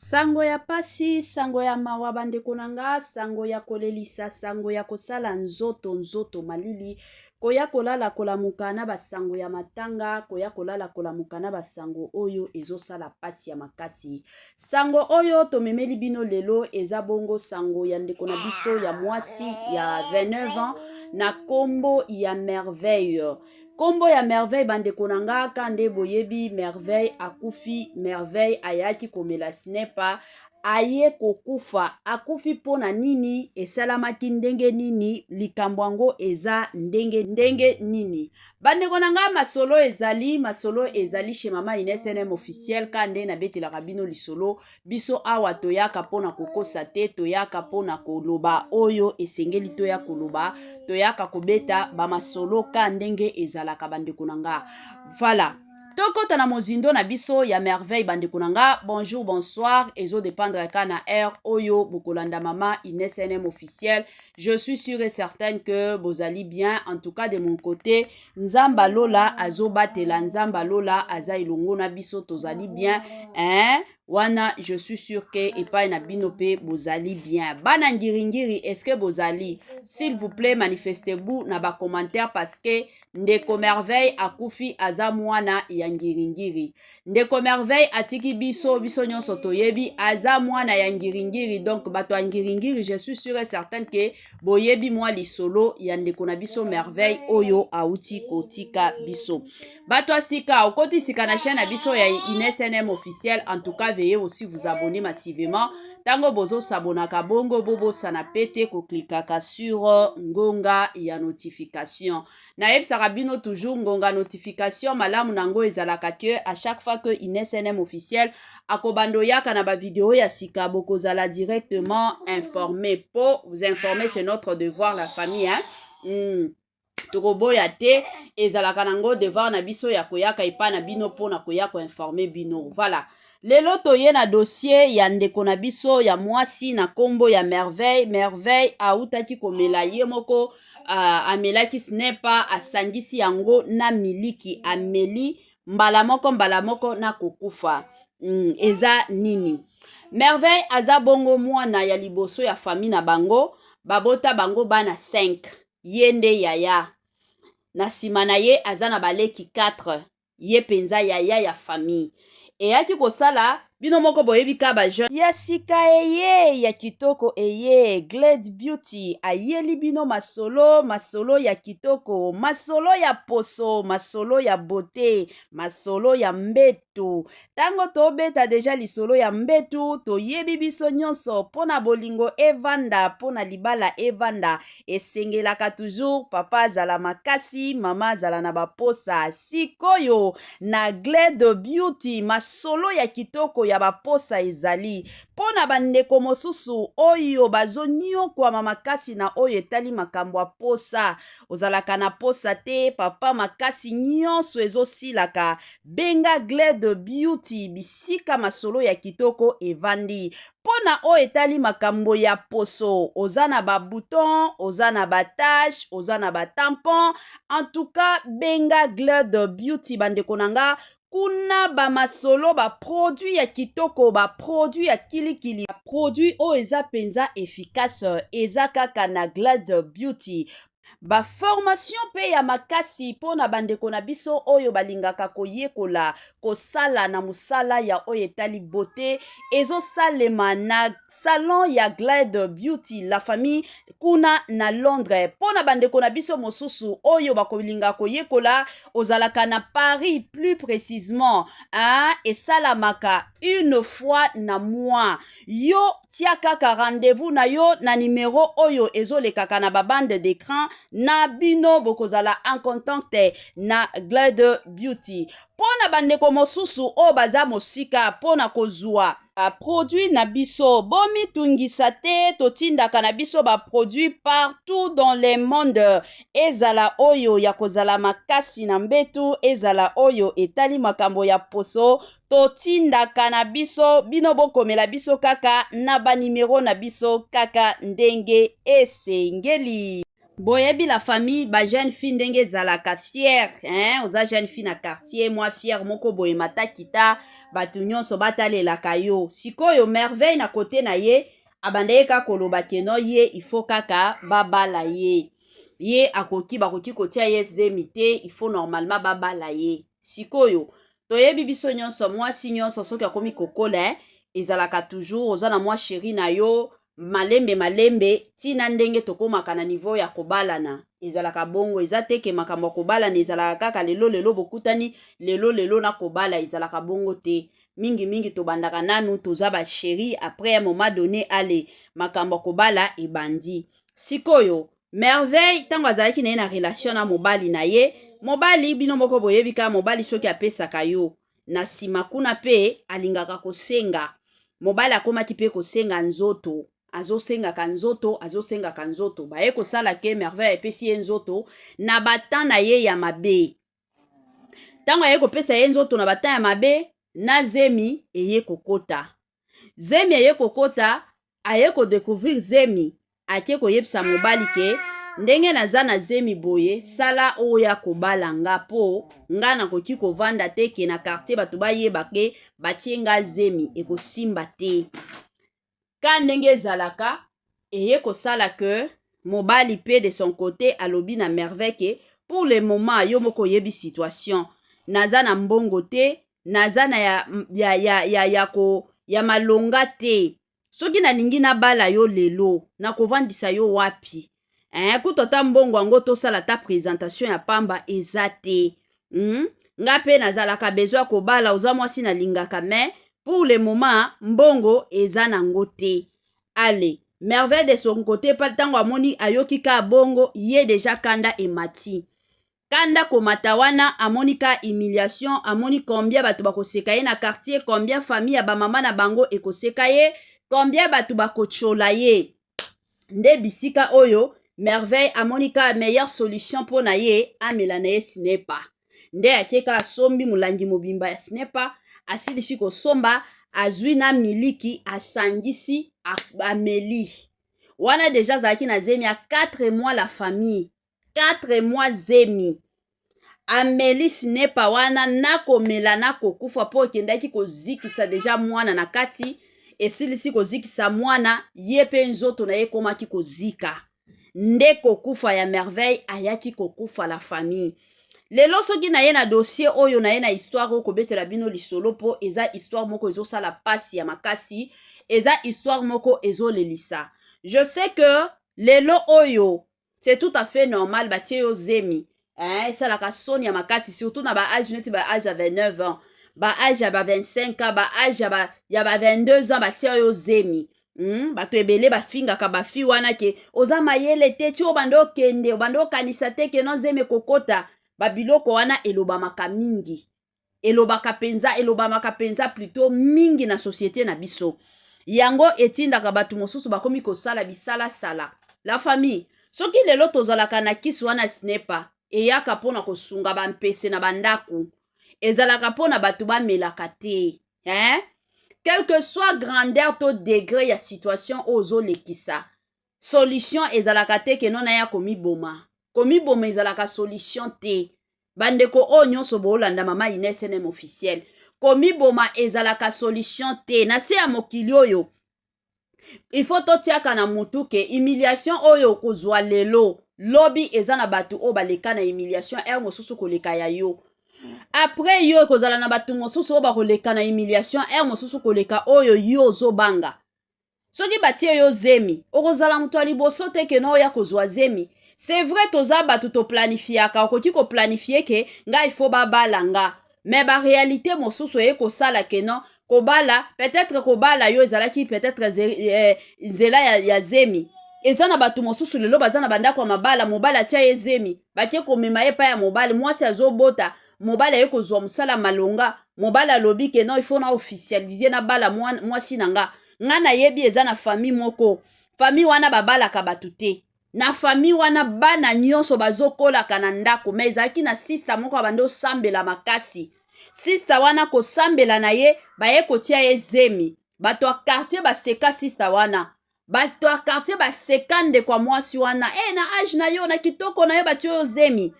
Sango ya pasi, sango ya mawa bandeko nanga, sango ya kolelisa, sango ya kosala nzoto malili, koya kolala kolamuka na basango ya matanga, koya kolala kolamuka na basango oyo ezosala pasi ya makasi. Sango oyo tomemeli bino lelo eza bongo sango ya ndeko na biso ya mwasi ya 29 ans na kombo ya Merveille. Kombo ya Merveille bandeko nanga kande boyebi Merveille akufi, Merveille ayaki komela snepa, aye kokufa, akufi pona nini, esalamaki ndenge nini, likambo yango eza ndenge nini. Bandeko nanga masolo ezali chez Mama Ines NM officiel kande na betelaka bino lisolo, biso awa toyaka pona kokosa te, toyaka pona koloba oyo esengeli toya koloba, toyaka kobeta ba masolo ka ndenge ezalaka bandeko nanga. Voilà. Tokota na mozindo na biso ya Merveille bandeko nanga. Bonjour, bonsoir. Ezo dépendre ka na air oyo bokolanda Mama Ines NM officiel. Je suis sûre et certaine que vous allez bien. En tout cas de mon côté, Nzamba Lola azo batela, Nzamba Lola aza ilongo na biso tozali bien. Hein? Wana, je suis sûr que epai na binope bozali bien. Bana ngiringiri, est-ce que bozali? S'il vous plaît, manifestez-vous na ba commentaire parce que Ndeko Merveille akufi aza mwana ya ngiringiri. Ndeko Merveille atiki biso nyonso toyebi aza mwana ya ngiringiri. Donc bato ya ngiringiri, je suis sûr et certain que boyebi mwa lisolo ya ndeko na biso Merveille oyo auti kotika biso. Bato asika okoti sika na chaîne na biso ya Ines NM officiel. En tout cas, veuillez aussi vous abonner massivement. Tango bozo sabonaka bongo bobo sana pete ko klikaka sur ngonga ya notification. Na yebisaka bino toujours ngonga notification malamu nango ezalaka ke à chaque fois que Ines NM officiel akobando yaka na ba vidéo ya sika bokozala directement informé. Pour vous informer, c'est notre devoir la famille hein. Tokoboya te ezalaka nango devoir na biso ya koyaka ipa na bino po na koyaka informer bino. Voilà. Lelo toye na dossier ya ndeko na biso ya mwasi na kombo ya Merveille. Merveille autaki komela ye moko amelaki snepa asangisi yango na miliki ameli mbala moko na kokufa. Eza nini? Merveille aza bongo mwana ya liboso ya famille na bango, babota bango bana 5. Yende yaya. Na sima na ye aza na baleki 4. Ye penza yaya ya famille. Eyaki kosala bino moko boyebi ka ba jeune ya sika eye ya kitoko eye Glade Beauty ayeli bino masolo ya kitoko, masolo ya poso, masolo ya beauté, masolo ya mbetu. Tango tobeta deja lisolo ya mbetu toyebi biso nyonso pona bolingo evanda, pona libala evanda esengelaka toujours papa azala makasi, mama azala na baposa. Sikoyo na Glade Beauty masolo ya kitoko ya baposa ezali pona bandeko mosusu oyo bazonio kwa makasi na oyo etali makambo ya posa. Ozalaka na posa te, papa makasi nyonso ezosilaka, benga Glade Beauty bisika masolo ya kitoko evandi. Pona oyo etali makambo ya poso, oza na ba bouton, oza na ba tache, oza na ba tampon. En tout cas, benga Glade Beauty bandeko nanga. Kuna ba masolo ba produit ya kitoko, ba produit ya kilikili, ba produit o eza penza efficace, eza kaka na Glade Beauty. Ba formation pe ya makasi pona bandeko na biso oyo balingaka koyekola kosala na musala ya oyo etali beauté ezo salema na salon ya Glade Beauty la famille kuna na Londres. Pona bandeko na biso mosusu oyo bakolinga koyekola ozalaka na Paris plus précisément esalamaka une fois na mois. Yo tia kaka rendez-vous na yo na numéro oyo ezolekaka na ba bande d'écran na bino bokozala en contact na Glade Beauty. Pona bandeko mosusu o baza mosika pona kozwa produit na biso bomi tungisa te totindaka na biso ba produit partout dans le monde. Ezala oyo ya kozala makasi na mbetu, ezala oyo etali makambo ya poso, totindaka na biso bino bokomela biso kaka na ba numero na biso kaka ndenge esengeli. boyebi la famille ba jeune fille ndenge ezalaka fière, hein, oza jeune fille na quartier moi fière moko boye matakita bato nyonso batalelaka yo. Sikoyo merveille na kote na ye abandeye kaka koloba keno ye il faut kaka babala ye. Ye bakoki kotia ye zemi te, il faut normalement babala ye. Sikoyo toyebi biso nyonso mwasi nyonso soki akomi kokola ezalaka toujours oza na mwa chéri na yo malembe tina ndenge tokomaka na niveau ya kobalana ezalaka bongo. Eza teke makambo ya kobalana ezalaka kaka lelo bokutani lelo na kobala ezalaka bongo te. Mingi tobandaka nanu toza ba chéri après un moment donné ale makambo ya kobala ebandi. Sikoyo merveille tango azalaki na ye na relation na mobali na ye, mobali bino moko boyebi kaka mobali soki apesaka yo na sima kuna pe alingaka kosenga. Mobali akomaki pe kosenga nzoto, azosengaka nzoto baye kosala ke merveille epesi ye nzoto na batan na ye ya mabe. Tango aye kopesa ye nzoto na batan ya mabe na zemi eye kokota. Zemi eye kokota aye kodécouvrir zemi ake koyebisa mobali ke ndenge naza na zemi boye sala oya kobala nga po nga nakoki kovanda te ke na quartier bato bayeba ke batie nga zemi ekosimba te. Ka ndenge ezalaka eye kosala ke mobali pe de son côté alobi na merveille ke pour le moment yo moko yebi situation naza na mbongo te, naza na ya malonga te. Soki nalingi nabala yo lelo nakovandisa yo wapi? Kutota mbongo yango tosala ta présentation ya pamba eza te. Nga pe nazalaka besoin kobala oza mwasi nalingaka mais pour le moment mbongo eza nango te. Allez, merveille de son côté pa tango amoni ayoki ka bongo ye deja kanda emati. Kanda komata wana amoni ka humiliation, amoni combien bato bakoseka ye na quartier, combien famille ya ba mama na bango ekoseka ye, combien bato bakochola ye. Nde bisika oyo merveille amoni ka meilleure solution po na ye amela na ye sinepa. Nde akeka asombi mulangi mobimba ya sinepa, asilisi kosomba azwi na miliki asangisi ameli. Wana deja zaki na zemi ya 4 mois la famille. 4 mois zemi. Ameli sinepa wana nakomela nakokufa po kendaki kozikisa deja mwana na kati. Esilisi kozikisa mwana ye pe nzoto na ye komaki kozika. Nde kokufa ya merveille ayaki kokufa la famille. Lelo soki na ye na dossier oyo na ye na histoire oko betela bino lisolo po eza histoire moko ezo sala pasi ya makasi, eza histoire moko ezo lelisa. Je sais que lelo oyo c'est tout à fait normal batie yo zemi. Esalaka soni ya makasi surtout na ba âge neti ba âge ya 29 ans, ba âge ya ba 25 ans, ba âge ya ba 22 ans batie yo zemi. Bato ebele bafingaka bafi wana ke oza mayele te ti obando kende obando kanisa te ke no zemi kokota. Babiloko wana elobamaka mingi. Elobamaka penza plutôt mingi na société na biso. Yango etindaka bato mosusu bakomi kosala bisala sala. La famille, soki lelo tozalaka na kisi wana sinepa, eyaka pona kosunga bampese na bandaku. Ezalaka pona bato bamelaka te. Quel que soit grandeur to degré ya situation ozo lekisa. Solution ezalaka te ke nona ya komiboma. Komiboma ezalaka solution te. Bandeko o nyonso boolanda mama Inès nem officiel. Komiboma ezalaka solution te. Na se ya mokili oyo. Il faut totiaka na mutu ke humiliation oyo kozwa lelo. Lobi eza na batu o baleka na humiliation mosusu koleka ya yo. Après yo kozala na batu mosusu o bakoleka na humiliation mosusu koleka oyo yo zobanga. Soki batie yo zemi, okozala mutu aliboso te ke no ya kozwa zemi. C'est vrai toza batu to planifiaka, okoki ko planifie ke nga il faut babala nga. Mais ba réalité mosusu ye kosala ke non, kobala, peut-être kobala yo ezalaki peut-être zela ya zemi. Eza na batu mosusu lelo baza na bandako mabala, mobala tia ye zemi. Batie komema ye pa ya mobali, mwasi azobota, mobala ye kozwa musala malonga, mobala lobi ke non il faut na officialiser na bala mwasi nanga. Nga na yebi eza na famille moko. Famille wana babalaka batu te. Na famille wana bana nyonso bazokolaka na ndako. Mais ezalaki na sister moko abande osambela makasi. Sister wana kosambela na ye baye kotia ye zemi. Bato a quartier baseka sister wana. bato ya quartier basekande kwa mwasi wana na age na yo na kitoko na yo batie oyo zemi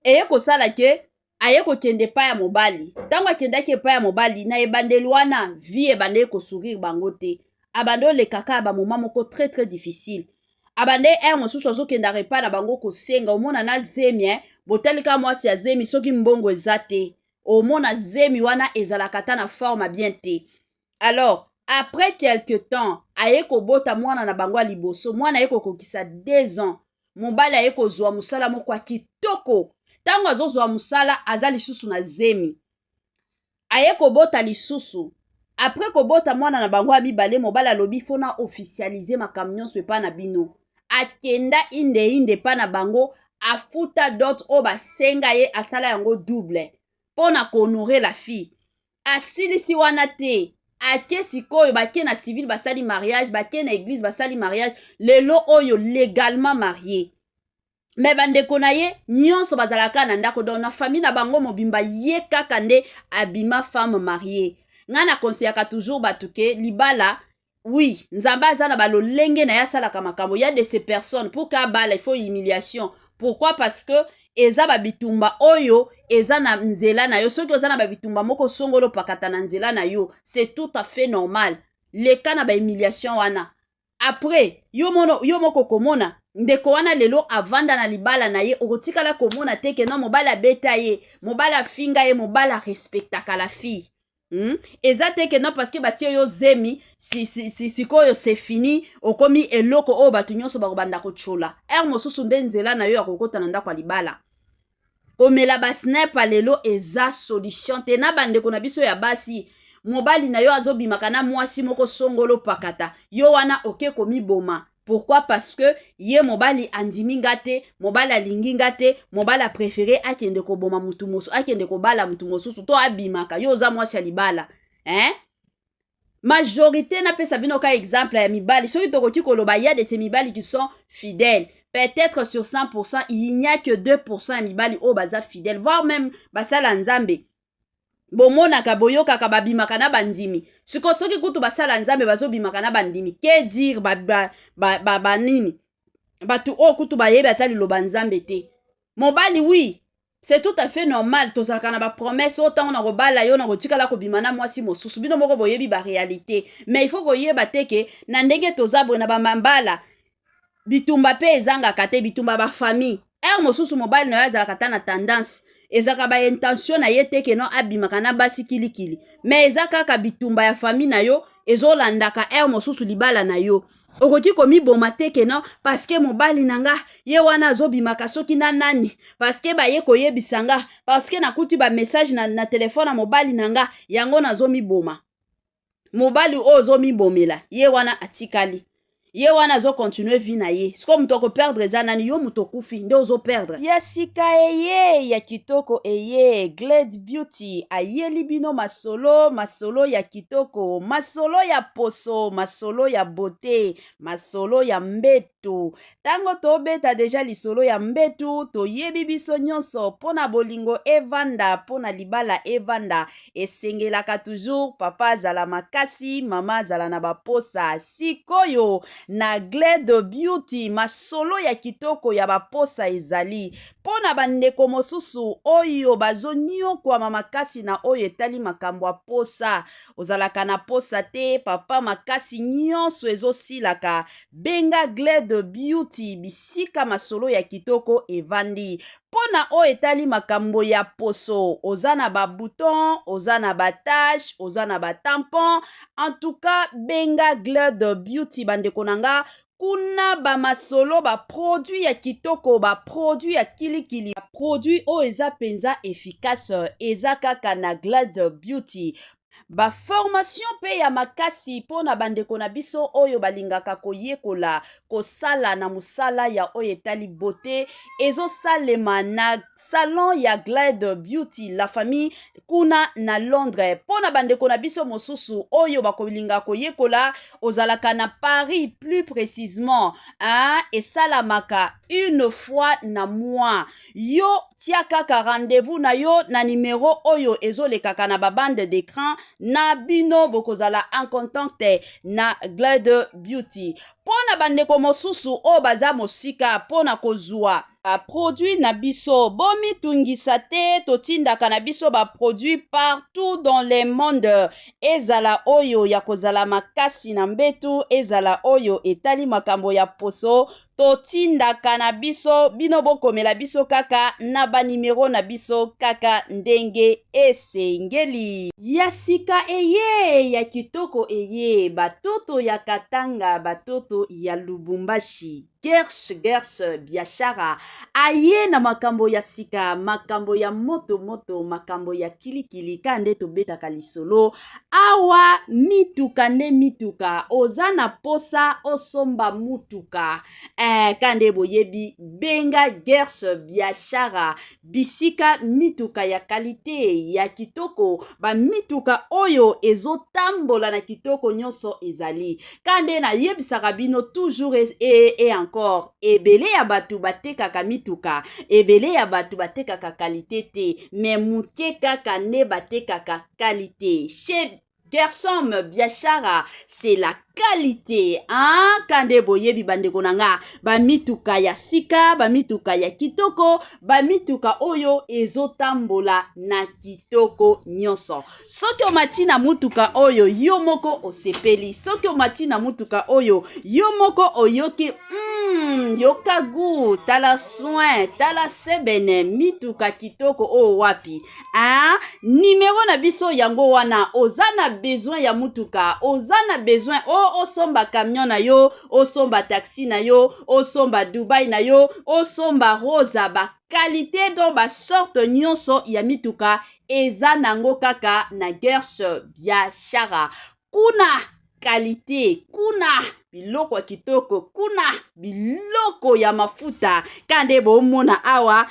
eye kosala ke aye kokende epai ya mobali ntango akendaki epai ya mobali na ebandeli wana vie ebandeli kosourire bango te abande olekaka ya bamoma moko très très difficile abande mosusu azokendaka epai na bango kosenga omona na zemi botalika mwasi ya zemi soki mbongo eza te omona zemi wana ezalaka ta na forme bien te alors après quelque temps aye kobota mwana na bango ya liboso mwana aye kokokisa 2 ans mobali aye kozwa mosala moko ya kitoko ntango azozwa mosala aza lisusu na zemi aye kobota lisusu après kobota mwana na bango ya mibale mobali alobi fona officialize makambo nyonso epai na bino akenda inde epai na bango afuta dot oyo basenga ye asala yango double mpo na kohonore la fille asilisi wana te ake sikoyo bake na civil basali mariage bake na église basali mariage lelo oyo légalement marié me bandeko na ye nyonso bazalaka na ndako don na famille na bango mobimba ye kaka nde abima femme mariée nga na konseyaka toujours bato ke libala oui nzambe aza na balolenge na ye asalaka makambo ya de ces personnes pour ka bala il faut humiliation pourquoi parce que eza babitumba oyo eza na nzela na yo soki oza na babitumba moko songolo pakata na nzela na yo c'est tout à fait normal leka na bahumiliation wana après yo moko komona ndeko wana lelo avanda na libala na ye okotikala komona te ke non mobali abeta ye mobali afinga ye mobali arespectaka la fille eza te ke non parce que batie yo zemi sikoyo c'est fini okomi eloko oyo bato nyonso bakobanda kochola mosusu nde nzela na yo ya kokota na ndako ya libala komela basniper lelo eza solution te na bandeko na biso ya basi mobali na yo azobimaka na mwasi moko songolo pakata yo wana oke komiboma pourquoi parce que ye mobali andimi nga te mobali alingi nga te mobali apréféré akende koboma mutu mosusu akende kobala mutu mosusu to abimaka yo oza mwasi ya libala majorité napesa bino ka exemple ya mibali soki tokoki koloba ya de ces mibali qui sont fidèles peut-être sur 100% il n'y a que 2% ya mibali oyo baza fidèle voire même basala nzambe bomonaka boyokaka babimaka na bandimi siko soki kutu basala nzambe bazobimaka na bandimi ke dire banini bato oyo kutu bayebi ata liloba nzambe te mobali oui c'est tout à fait normal tozalaka na bapromese oyo ntango na kobala yo na kotikala kobima na mwasi mosusu bino moko boyebi baréalité mais il faut koyeba te ke na ndenge toza boye na bamambala bitumba mpe ezangaka te bitumba bafamille mosusu mobali na yo azalaka ta na tendance ezaka baintention na ye te ke non abimaka na basi kilikili mais eza kaka bitumba ya famille na yo ezolandaka mosusu libala na yo okoki komiboma te ke non parce que mobali na nga ye wana azobimaka soki na nani parce que baye koyebisa nga parce que nakuti bamessage na telefone na mobali na nga yango nazomiboma mobali oyo ozomibomela ye wana atikali ye wana azokontinue vi na ye siko moto akoperdre eza nani yo moto okufi nde ozoperdre ya sika eye ya kitoko eye Glade Beauty ayeli bino masolo ya kitoko masolo ya poso masolo ya beauté masolo ya mbetu ntango tobeta deja lisolo ya mbetu toyebi biso nyonso mpona bolingo evanda mpona libala evanda esengelaka toujours papa azala makasi mama azala na baposa sikoyo na Glade Beauty masolo ya kitoko ya baposa ezali mpona bandeko mosusu oyo bazoniokwama makasi na oyo etali makambo ya posa ozalaka na posa te papa makasi nyonso ezosilaka benga Glade Beauty bisika masolo ya kitoko evandi mpona oyo etali makambo ya poso oza na babouton oza na batache oza na batampon en tout cas benga Glade Beauty bandeko nanga kuna bamasolo baproduit ya kitoko baproduit ya kilikili baproduit oyo eza penza efficace eza kaka na Glade Beauty baformation mpe ya makasi mpona bandeko na biso oyo balingaka koyekola kosala na mosala ya oyo etali beauté ezosalema na salon ya Glade Beauty la famille kuna na Londres mpona bandeko na biso mosusu oyo bakolinga koyekola ozalaka na Paris plus précisément esalamaka une fois na mois yo tia kaka rendez-vous na yo na numéro oyo ezolekaka na babande d'écran na bino bokozala en contact na Glide Beauty. Pona bandeko mosusu o baza mosika pona kozwa produit na biso bomi tungisa te totindaka na biso ba produit partout dans le monde. Ezala oyo ya kozala makasi na mbetu, ezala oyo etali makambo ya poso, totindaka na biso bino bokomela biso kaka na ba numero na biso kaka ndenge esengeli. Ya sika eye, ya kitoko eye, batoto ya Katanga, batoto ya Lubumbashi. Gersh biashara aye na makambo ya sika, makambo ya moto, makambo ya kilikili kande tobetaka lisolo. Awa mituka nde mituka, ozana posa osomba mutuka. Kande boyebi benga Gersh biashara, bisika mituka ya kalite ya kitoko, ba mituka oyo ezotambola na kitoko nyonso ezali. Kande na yebisaka bino toujours et encore ebele ya batu batekaka mituka, ebele ya batu batekaka kalite te, mais muke kaka ne batekaka kalite. Chez Gershom biashara, c'est la qualité. Kande boyebi bandeko nanga, ba mituka ya sika, ba mituka ya kitoko, ba mituka oyo ezotambola na kitoko nyonso. Soki omati na mutuka oyo yo moko osepeli, soki omati na mutuka oyo yo moko oyoki yoka gu, tala soin, tala sebene, mituka kitoko o wapi. Numero na biso yango wana, ozana besoin ya mutuka, ozana besoin osomba camion na yo, osomba taxi na yo, osomba Dubai na yo, osomba rosa, ba qualité do ba sorte nyonso ya mituka eza nango kaka na Gersh biashara. Kuna qualité, kuna biloko kitoko, kuna biloko ya mafuta. Kande bomona awa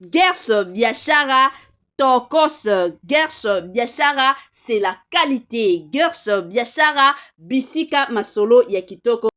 Gersh biashara Tokos. Gersh biashara, c'est la qualité. Gersh biashara bisika masolo ya kitoko.